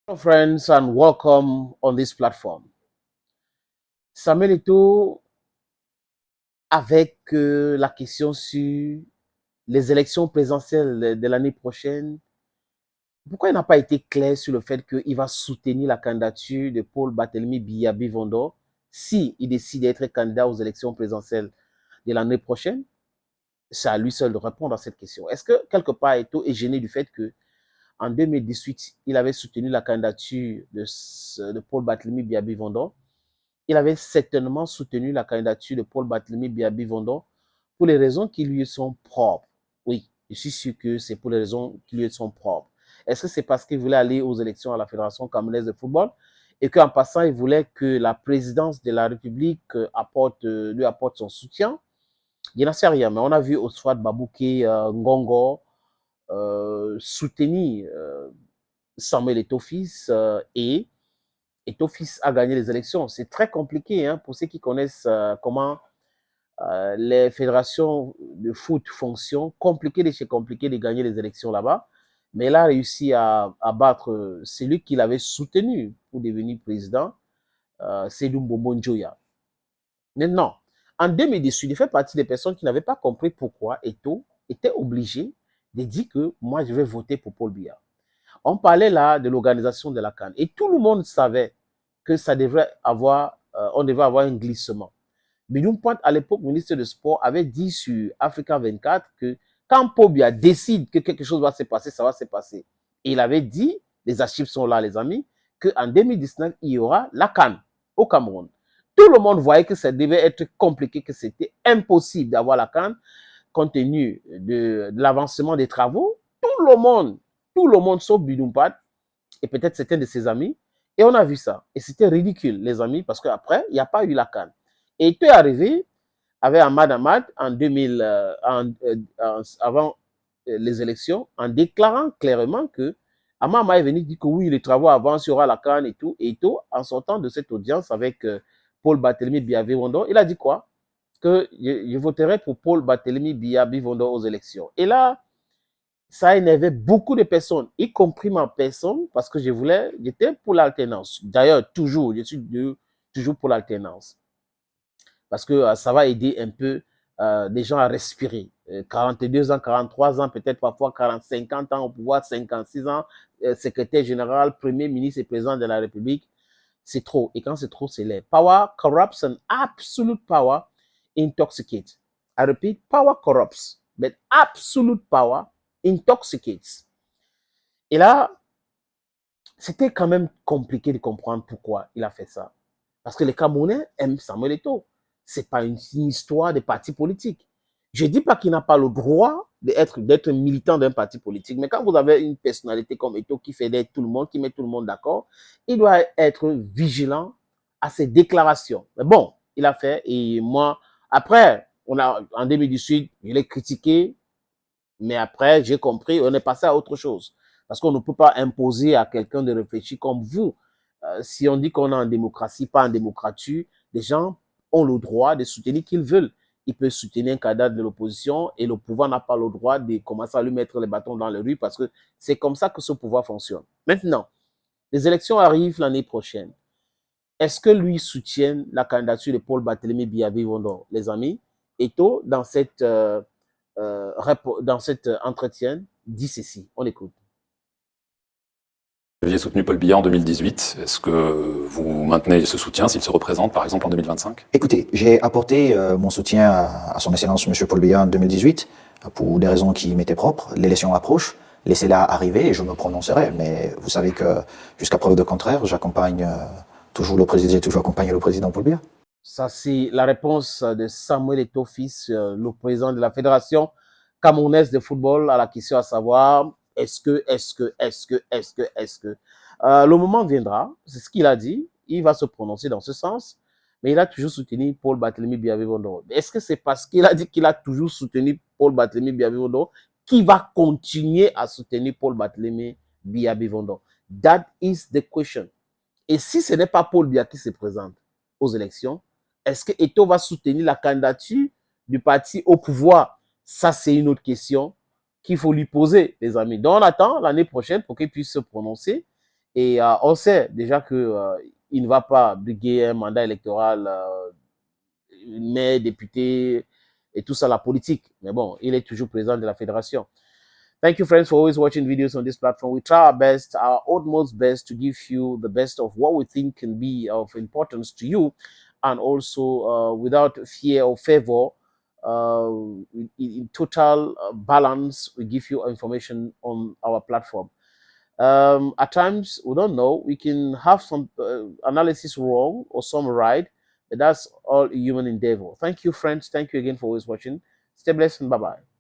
Hello, friends, and welcome on this platform. Samuel Eto'o, avec la question sur les élections présidentielles de l'année prochaine, pourquoi il n'a pas été clair sur le fait qu'il va soutenir la candidature de Paul Barthélemy Biya-Bivondo s'il décide d'être candidat aux élections présidentielles de l'année prochaine? C'est à lui seul de répondre à cette question. Est-ce que quelque part Eto'o est gêné du fait que en 2018, il avait soutenu la candidature de Paul Barthélemy Biya-Bivondo? Il avait certainement soutenu la candidature de Paul Barthélemy Biya-Bivondo pour les raisons qui lui sont propres. Oui, je suis sûr que c'est pour les raisons qui lui sont propres. Est-ce que c'est parce qu'il voulait aller aux élections à la Fédération camerounaise de football et qu'en passant, il voulait que la présidence de la République lui apporte son soutien? Je n'en sais rien, mais on a vu Oswald Babouké Ngongo soutenir Samuel Eto'o-Fils et Eto'o-Fils a gagné les élections. C'est très compliqué hein, pour ceux qui connaissent comment les fédérations de foot fonctionnent. Compliqué de chez compliqué de gagner les élections là-bas. Mais il a réussi à battre celui qu'il avait soutenu pour devenir président, Seydou Mbombo Njoya. Maintenant, en 2018, il fait partie des personnes qui n'avaient pas compris pourquoi Eto'o était obligé de dire que moi, je vais voter pour Paul Biya. On parlait là de l'organisation de la CAN et tout le monde savait que ça devrait avoir, on devait avoir un glissement. Bidou Pointe, à l'époque, ministre de Sport, avait dit sur Africa 24 que quand Paul Biya décide que quelque chose va se passer, ça va se passer. Et il avait dit, les archives sont là, les amis, qu'en 2019, il y aura la CAN au Cameroun. Tout le monde voyait que ça devait être compliqué, que c'était impossible d'avoir la CAN compte tenu de l'avancement des travaux. Tout le monde sauf Bidoumpad et peut-être certains de ses amis. Et on a vu ça. Et c'était ridicule, les amis, parce qu'après, il n'y a pas eu la CAN. Et il est arrivé avec Ahmad Ahmad en 2000, avant les élections, en déclarant clairement que Ahmad Ahmad est venu dire que oui, les travaux avancent, il y aura la CAN et tout. Et tout, en sortant de cette audience avec Paul Barthélemy Biya-Bivondo, il a dit quoi? Que je voterai pour Paul Barthélemy Biya-Bivondo aux élections. Et là, ça a énervé beaucoup de personnes, y compris ma personne, parce que j'étais pour l'alternance. D'ailleurs, toujours, je suis toujours pour l'alternance. Parce que ça va aider un peu les gens à respirer. 42 ans, 43 ans, peut-être parfois 40, 50 ans au pouvoir, 56 ans, secrétaire général, premier ministre et président de la République, c'est trop. Et quand c'est trop, c'est laid. Power corrupts and absolute power intoxicates. I repeat, power corrupts, but absolute power intoxicates. Et là, c'était quand même compliqué de comprendre pourquoi il a fait ça. Parce que les Camerounais aiment Samuel Eto'o. Ce n'est pas une histoire de parti politique. Je ne dis pas qu'il n'a pas le droit d'être militant d'un parti politique, mais quand vous avez une personnalité comme Eto'o qui fédère tout le monde, qui met tout le monde d'accord, il doit être vigilant à ses déclarations. Mais bon, il a fait, et moi, après, en 2018, je l'ai critiqué, mais après, j'ai compris, on est passé à autre chose. Parce qu'on ne peut pas imposer à quelqu'un de réfléchir comme vous. Si on dit qu'on est en démocratie, pas en démocratie, les gens ont le droit de soutenir qu'ils veulent. Ils peuvent soutenir un candidat de l'opposition et le pouvoir n'a pas le droit de commencer à lui mettre les bâtons dans les rues parce que c'est comme ça que ce pouvoir fonctionne. Maintenant, les élections arrivent l'année prochaine. Est-ce que lui soutient la candidature de Paul Barthélemy Biya-Bivondo, les amis? Eto'o, dans cet entretien, dit ceci. On écoute. Vous aviez soutenu Paul Biya en 2018. Est-ce que vous maintenez ce soutien s'il se représente, par exemple, en 2025? Écoutez, j'ai apporté mon soutien à son Excellence M. Paul Biya en 2018 pour des raisons qui m'étaient propres. L'élection approche, laissez-la arriver et je me prononcerai. Mais vous savez que jusqu'à preuve de contraire, j'accompagne toujours le président, j'ai toujours accompagné le président Paul Biya. Ça, c'est la réponse de Samuel Eto'o-Fils, le président de la Fédération camerounaise de football, à la question à savoir est-ce que. Le moment viendra, c'est ce qu'il a dit, il va se prononcer dans ce sens, mais il a toujours soutenu Paul Barthélemy Biya-Bivondo. Est-ce que c'est parce qu'il a dit qu'il a toujours soutenu Paul Barthélemy Biya-Bivondo qu'il va continuer à soutenir Paul Barthélemy Biya-Bivondo? That is the question. Et si ce n'est pas Paul Biya qui se présente aux élections, est-ce que Eto'o va soutenir la candidature du parti au pouvoir? Ça, c'est une autre question qu'il faut lui poser, les amis. Donc, on attend l'année prochaine pour qu'il puisse se prononcer Et on sait déjà que il ne va pas briguer un mandat électoral, maire, député et tout ça, la politique. Mais bon, il est toujours président de la fédération. Thank you, friends, for always watching videos on this platform. We try our best, our utmost best, to give you the best of what we think can be of importance to you, and also without fear or favor, in total balance, we give you information on our platform. At times, we don't know. We can have some analysis wrong or some right, but that's all human endeavor. Thank you, friends. Thank you again for always watching. Stay blessed and bye-bye.